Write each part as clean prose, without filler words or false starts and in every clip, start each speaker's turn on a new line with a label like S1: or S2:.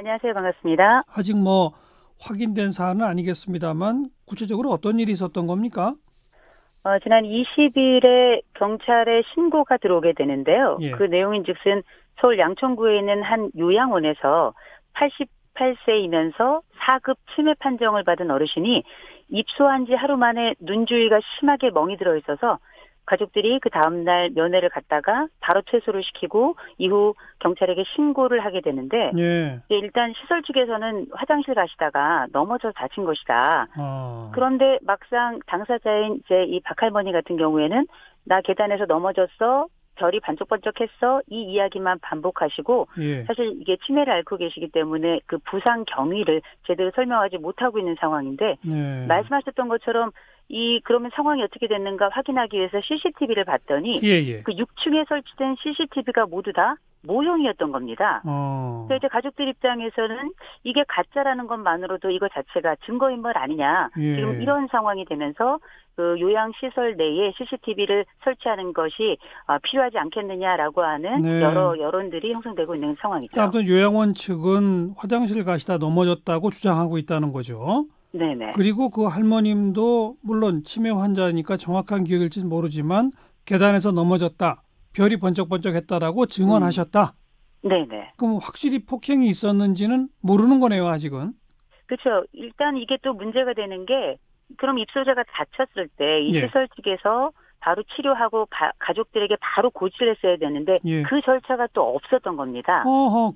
S1: 안녕하세요. 반갑습니다.
S2: 아직 뭐 확인된 사안은 아니겠습니다만 구체적으로 어떤 일이 있었던 겁니까?
S1: 지난 20일에 경찰에 신고가 들어오게 되는데요.
S2: 예.
S1: 그 내용인즉슨 서울 양천구에 있는 한 요양원에서 88세이면서 4급 치매 판정을 받은 어르신이 입소한 지 하루 만에 눈주위가 심하게 멍이 들어 있어서 가족들이 그 다음날 면회를 갔다가 바로 퇴소를 시키고 이후 경찰에게 신고를 하게 되는데
S2: 예.
S1: 일단 시설 측에서는 화장실 가시다가 넘어져 다친 것이다.
S2: 아.
S1: 그런데 막상 당사자인 이제 이 박할머니 같은 경우에는 나 계단에서 넘어졌어. 별이 반짝반짝했어. 이 이야기만 반복하시고
S2: 예.
S1: 사실 이게 치매를 앓고 계시기 때문에 그 부상 경위를 제대로 설명하지 못하고 있는 상황인데
S2: 네.
S1: 말씀하셨던 것처럼 그러면 상황이 어떻게 됐는가 확인하기 위해서 CCTV를 봤더니
S2: 예.
S1: 그 6층에 설치된 CCTV가 모두 다 모형이었던 겁니다. 그래서 이제 가족들 입장에서는 이게 가짜라는 것만으로도 이거 자체가 증거인멸 아니냐.
S2: 예.
S1: 지금 이런 상황이 되면서 그 요양시설 내에 CCTV를 설치하는 것이 필요하지 않겠느냐라고 하는
S2: 네.
S1: 여러 여론들이 형성되고 있는 상황이죠.
S2: 아무튼 요양원 측은 화장실 가시다 넘어졌다고 주장하고 있다는 거죠.
S1: 네네.
S2: 그리고 그 할머님도 물론 치매 환자니까 정확한 기억일지는 모르지만 계단에서 넘어졌다. 별이 번쩍번쩍했다라고 증언하셨다.
S1: 네네.
S2: 그럼 확실히 폭행이 있었는지는 모르는 거네요, 아직은.
S1: 그렇죠. 일단 이게 또 문제가 되는 게 그럼 입소자가 다쳤을 때 이
S2: 예.
S1: 시설 측에서 바로 치료하고 가족들에게 바로 고지를 했어야 되는데
S2: 예.
S1: 그 절차가 또 없었던 겁니다.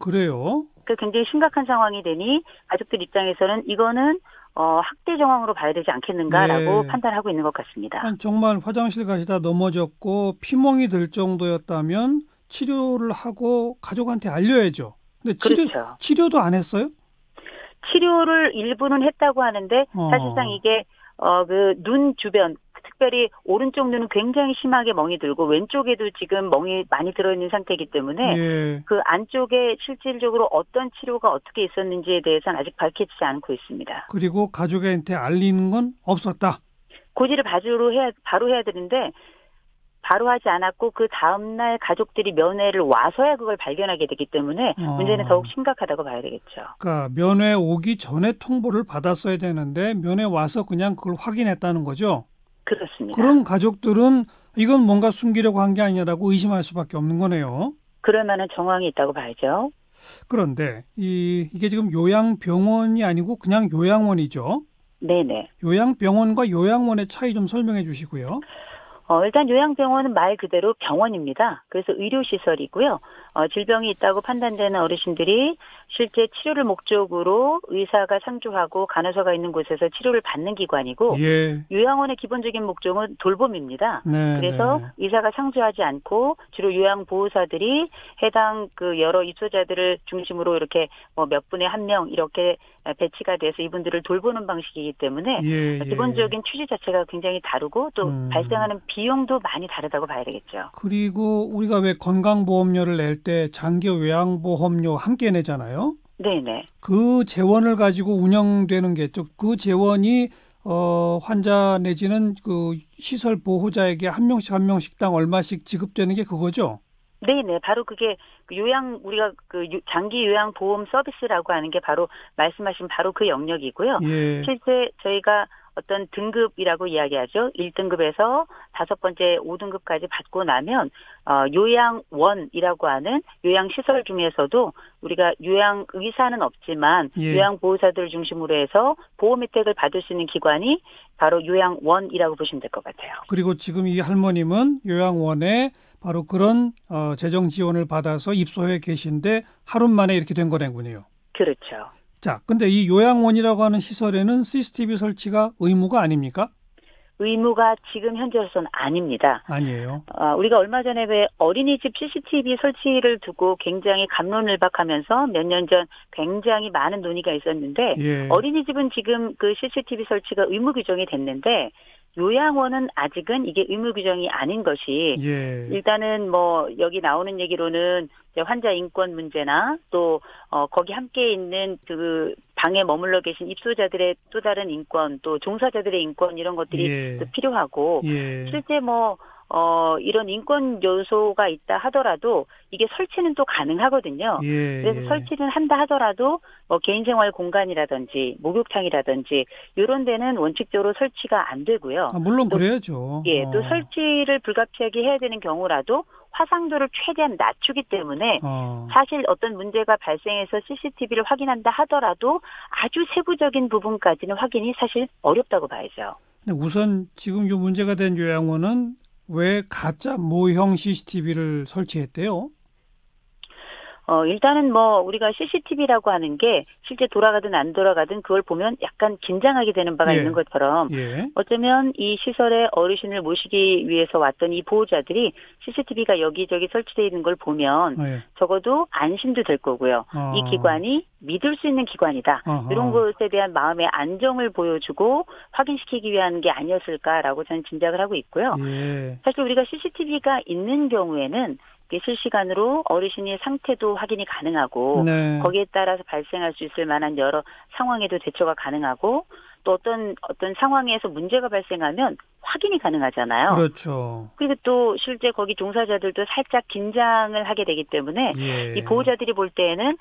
S2: 그래요?
S1: 그 굉장히 심각한 상황이 되니 가족들 입장에서는 이거는 학대 정황으로 봐야 되지 않겠는가라고
S2: 예.
S1: 판단하고 있는 것 같습니다.
S2: 아니, 정말 화장실 가시다 넘어졌고 피멍이 들 정도였다면 치료를 하고 가족한테 알려야죠. 근데
S1: 그렇죠.
S2: 치료도 안 했어요?
S1: 치료를 일부는 했다고 하는데 사실상 이게 그 눈 주변 특별히 오른쪽 눈은 굉장히 심하게 멍이 들고 왼쪽에도 지금 멍이 많이 들어있는 상태이기 때문에
S2: 예.
S1: 그 안쪽에 실질적으로 어떤 치료가 어떻게 있었는지에 대해서는 아직 밝혀지지 않고 있습니다.
S2: 그리고 가족한테 알리는 건 없었다.
S1: 고지를 바로 해야 되는데 바로 하지 않았고 그 다음날 가족들이 면회를 와서야 그걸 발견하게 되기 때문에 문제는 더욱 심각하다고 봐야 되겠죠.
S2: 그러니까 면회 오기 전에 통보를 받았어야 되는데 면회 와서 그냥 그걸 확인했다는 거죠.
S1: 그렇습니다.
S2: 그럼 가족들은 이건 뭔가 숨기려고 한 게 아니라고 의심할 수밖에 없는 거네요.
S1: 그럴 만한 정황이 있다고 봐야죠.
S2: 그런데 이게 지금 요양병원이 아니고 그냥 요양원이죠.
S1: 네네.
S2: 요양병원과 요양원의 차이 좀 설명해 주시고요.
S1: 일단 요양병원은 말 그대로 병원입니다. 그래서 의료시설이고요. 질병이 있다고 판단되는 어르신들이 실제 치료를 목적으로 의사가 상주하고 간호사가 있는 곳에서 치료를 받는 기관이고
S2: 예.
S1: 요양원의 기본적인 목적은 돌봄입니다.
S2: 네,
S1: 그래서
S2: 네.
S1: 의사가 상주하지 않고 주로 요양보호사들이 해당 그 여러 입소자들을 중심으로 이렇게 몇 분에 한 명 이렇게 배치가 돼서 이분들을 돌보는 방식이기 때문에
S2: 예.
S1: 기본적인 취지 자체가 굉장히 다르고 또 발생하는 비용도 많이 다르다고 봐야 되겠죠.
S2: 그리고 우리가 왜 건강보험료를 낼 때 장기 요양보험료 함께 내잖아요.
S1: 네네.
S2: 그 재원을 가지고 운영되는 게 그 재원이 환자 내지는 그 시설 보호자에게 한 명씩당 얼마씩 지급되는 게 그거죠?
S1: 네네. 바로 그게 우리가 장기 요양 보험 서비스라고 하는 게 바로 말씀하신 바로 그 영역이고요.
S2: 예.
S1: 실제 저희가 어떤 등급이라고 이야기하죠. 1등급에서 5번째 5등급까지 받고 나면 요양원이라고 하는 요양시설 중에서도 우리가 요양 의사는 없지만
S2: 예.
S1: 요양보호사들을 중심으로 해서 보험 혜택을 받을 수 있는 기관이 바로 요양원이라고 보시면 될 것 같아요.
S2: 그리고 지금 이 할머님은 요양원에 바로 그런 재정 지원을 받아서 입소해 계신데 하루 만에 이렇게 된 거군요.
S1: 그렇죠.
S2: 자, 근데 이 요양원이라고 하는 시설에는 CCTV 설치가 의무가 아닙니까?
S1: 의무가 지금 현재로서는 아닙니다.
S2: 아니에요.
S1: 우리가 얼마 전에 왜 어린이집 CCTV 설치를 두고 굉장히 갑론을박하면서 몇 년 전 굉장히 많은 논의가 있었는데
S2: 예.
S1: 어린이집은 지금 그 CCTV 설치가 의무 규정이 됐는데 요양원은 아직은 이게 의무 규정이 아닌 것이
S2: 예.
S1: 일단은 여기 나오는 얘기로는 환자 인권 문제나 또 거기 함께 있는 그 방에 머물러 계신 입소자들의 또 다른 인권 또 종사자들의 인권 이런 것들이
S2: 예.
S1: 또 필요하고
S2: 예.
S1: 실제 이런 인권 요소가 있다 하더라도 이게 설치는 또 가능하거든요.
S2: 예,
S1: 그래서
S2: 예.
S1: 설치는 한다 하더라도 뭐 개인생활 공간이라든지 목욕탕이라든지 이런 데는 원칙적으로 설치가 안 되고요.
S2: 물론
S1: 또,
S2: 그래야죠.
S1: 예, 또 설치를 불가피하게 해야 되는 경우라도 화상도를 최대한 낮추기 때문에 사실 어떤 문제가 발생해서 CCTV를 확인한다 하더라도 아주 세부적인 부분까지는 확인이 사실 어렵다고 봐야죠.
S2: 근데 우선 지금 이 문제가 된 요양원은 왜 가짜 모형 CCTV를 설치했대요?
S1: 일단은 뭐 우리가 CCTV라고 하는 게 실제 돌아가든 안 돌아가든 그걸 보면 약간 긴장하게 되는 바가
S2: 예.
S1: 있는 것처럼
S2: 예.
S1: 어쩌면 이 시설에 어르신을 모시기 위해서 왔던 이 보호자들이 CCTV가 여기저기 설치되어 있는 걸 보면
S2: 예.
S1: 적어도 안심도 될 거고요. 이 기관이 믿을 수 있는 기관이다. 이런 것에 대한 마음의 안정을 보여주고 확인시키기 위한 게 아니었을까라고 저는 짐작을 하고 있고요.
S2: 예.
S1: 사실 우리가 CCTV가 있는 경우에는 실시간으로 어르신의 상태도 확인이 가능하고
S2: 네.
S1: 거기에 따라서 발생할 수 있을 만한 여러 상황에도 대처가 가능하고 또 어떤 상황에서 문제가 발생하면 확인이 가능하잖아요.
S2: 그렇죠.
S1: 그리고 또 실제 거기 종사자들도 살짝 긴장을 하게 되기 때문에
S2: 예.
S1: 이 보호자들이 볼 때에는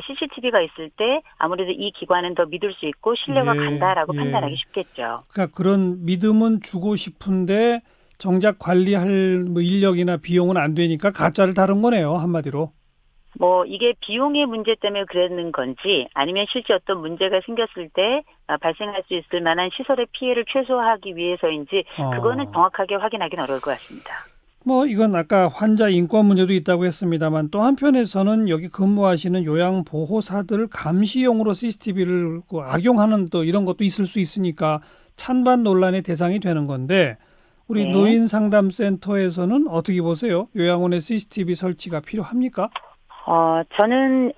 S1: CCTV가 있을 때 아무래도 이 기관은 더 믿을 수 있고 신뢰가 간다라고 판단하기 쉽겠죠.
S2: 그러니까 그런 믿음은 주고 싶은데 정작 관리할 뭐 인력이나 비용은 안 되니까 가짜를 다룬 거네요, 한마디로.
S1: 뭐 이게 비용의 문제 때문에 그랬는 건지 아니면 실제 어떤 문제가 생겼을 때 발생할 수 있을 만한 시설의 피해를 최소화하기 위해서인지 그거는 정확하게 확인하기는 어려울 것 같습니다.
S2: 뭐 이건 아까 환자 인권 문제도 있다고 했습니다만 또 한편에서는 여기 근무하시는 요양보호사들 감시용으로 CCTV를 악용하는 또 이런 것도 있을 수 있으니까 찬반 논란의 대상이 되는 건데 우리
S1: 네.
S2: 노인상담센터에서는 어떻게 보세요? 요양원에 CCTV 설치가 필요합니까?
S1: 저는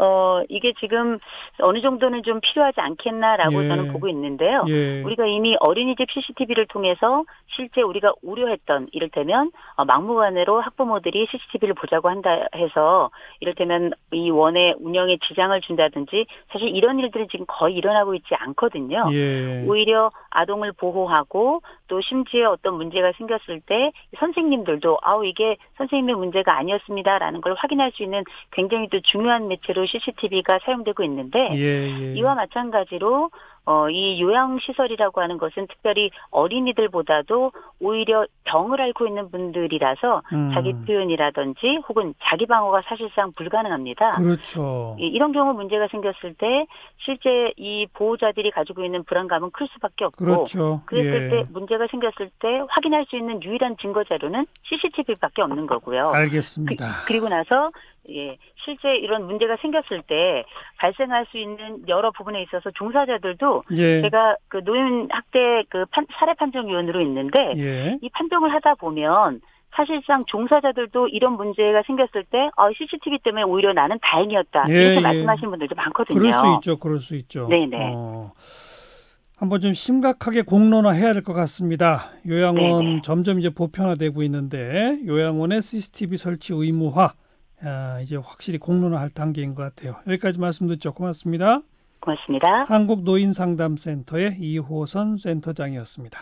S1: 이게 지금 어느 정도는 좀 필요하지 않겠나라고
S2: 예.
S1: 저는 보고 있는데요.
S2: 예.
S1: 우리가 이미 어린이집 CCTV를 통해서 실제 우리가 우려했던 이를테면 막무가내로 학부모들이 CCTV를 보자고 한다 해서 이를테면 이 원의 운영에 지장을 준다든지 사실 이런 일들은 지금 거의 일어나고 있지 않거든요.
S2: 예.
S1: 오히려 아동을 보호하고 또 심지어 어떤 문제가 생겼을 때 선생님들도 이게 선생님의 문제가 아니었습니다라는 걸 확인할 수 있는 굉장히 또 중요한 매체로 CCTV가 사용되고 있는데 이와 마찬가지로 이 요양시설이라고 하는 것은 특별히 어린이들보다도 오히려 병을 앓고 있는 분들이라서 자기 표현이라든지 혹은 자기 방어가 사실상 불가능합니다.
S2: 그렇죠.
S1: 이런 경우 문제가 생겼을 때 실제 이 보호자들이 가지고 있는 불안감은 클 수밖에 없고
S2: 그렇죠.
S1: 그랬을 때 문제가 생겼을 때 확인할 수 있는 유일한 증거 자료는 CCTV밖에 없는 거고요.
S2: 알겠습니다.
S1: 그리고 나서 실제 이런 문제가 생겼을 때 발생할 수 있는 여러 부분에 있어서 종사자들도 제가 그 노인 학대 그 사례 판정위원으로 있는데 이 판정을 하다 보면 사실상 종사자들도 이런 문제가 생겼을 때 CCTV 때문에 오히려 나는 다행이었다 이렇게 말씀하시는 분들도 많거든요.
S2: 그럴 수 있죠.
S1: 네네.
S2: 한번 좀 심각하게 공론화해야 될 것 같습니다. 요양원 점점 이제 보편화되고 있는데 요양원의 CCTV 설치 의무화 이제 확실히 공론화할 단계인 것 같아요. 여기까지 말씀 듣죠. 고맙습니다.
S1: 고맙습니다.
S2: 한국노인상담센터의 이호선 센터장이었습니다.